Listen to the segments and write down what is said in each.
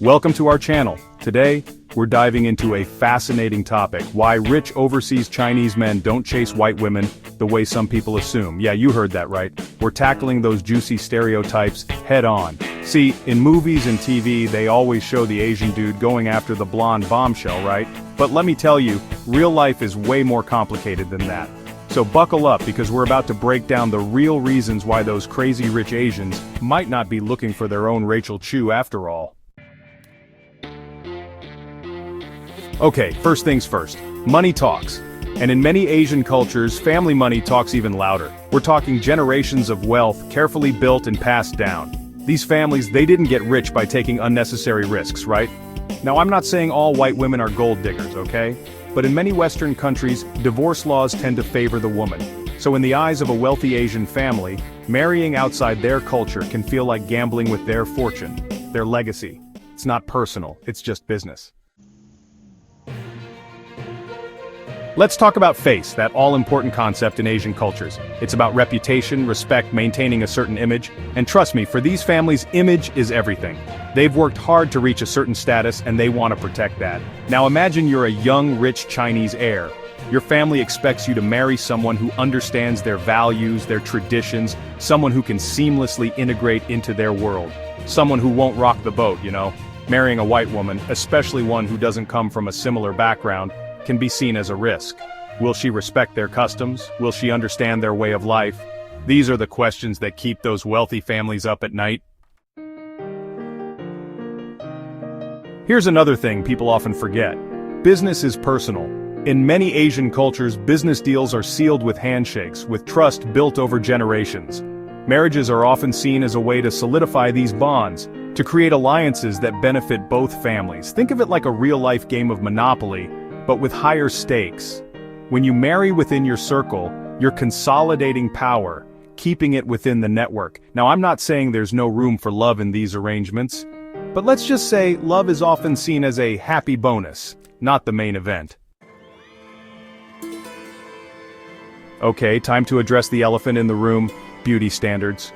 Welcome to our channel. Today, we're diving into a fascinating topic: why rich overseas Chinese men don't chase white women the way some people assume. Yeah, you heard that right. We're tackling those juicy stereotypes head on. See, in movies and TV, they always show the Asian dude going after the blonde bombshell, right? But let me tell you, real life is way more complicated than that. So buckle up, because we're about to break down the real reasons why those crazy rich Asians might not be looking for their own Rachel Chu after all. Okay, first things first. Money talks. And in many Asian cultures, family money talks even louder. We're talking generations of wealth carefully built and passed down. These families, they didn't get rich by taking unnecessary risks, right? Now, I'm not saying all white women are gold diggers, okay? But in many Western countries, divorce laws tend to favor the woman. So in the eyes of a wealthy Asian family, marrying outside their culture can feel like gambling with their fortune, their legacy. It's not personal, it's just business. Let's talk about face, that all-important concept in Asian cultures. It's about reputation, respect, maintaining a certain image. And trust me, for these families, image is everything. They've worked hard to reach a certain status, and they want to protect that. Now imagine you're a young, rich Chinese heir. Your family expects you to marry someone who understands their values, their traditions, someone who can seamlessly integrate into their world. Someone who won't rock the boat, you know? Marrying a white woman, especially one who doesn't come from a similar background, can be seen as a risk. Will she respect their customs? Will she understand their way of life? These are the questions that keep those wealthy families up at night. Here's another thing people often forget. Business is personal. In many Asian cultures, business deals are sealed with handshakes, with trust built over generations. Marriages are often seen as a way to solidify these bonds, to create alliances that benefit both families. Think of it like a real-life game of Monopoly, but with higher stakes. When you marry within your circle, you're consolidating power, keeping it within the network. Now, I'm not saying there's no room for love in these arrangements, but let's just say love is often seen as a happy bonus, not the main event. Okay, time to address the elephant in the room: beauty standards.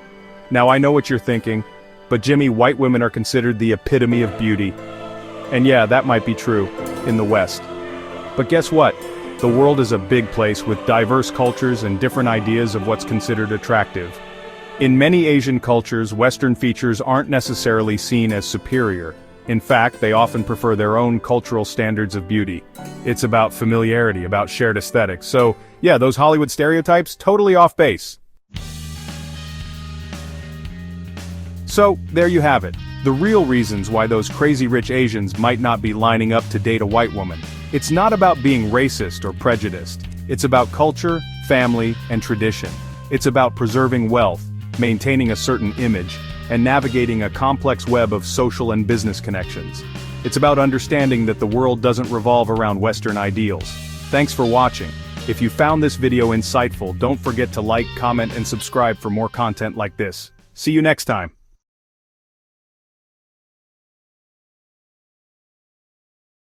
Now, I know what you're thinking, but Jimmy, white women are considered the epitome of beauty. And yeah, that might be true in the West. But guess what? The world is a big place with diverse cultures and different ideas of what's considered attractive. In many Asian cultures, Western features aren't necessarily seen as superior. In fact, they often prefer their own cultural standards of beauty. It's about familiarity, about shared aesthetics. So, yeah, those Hollywood stereotypes, totally off base. So, there you have it. The real reasons why those crazy rich Asians might not be lining up to date a white woman. It's not about being racist or prejudiced. It's about culture, family, and tradition. It's about preserving wealth, maintaining a certain image, and navigating a complex web of social and business connections. It's about understanding that the world doesn't revolve around Western ideals. Thanks for watching. If you found this video insightful, don't forget to like, comment, and subscribe for more content like this. See you next time.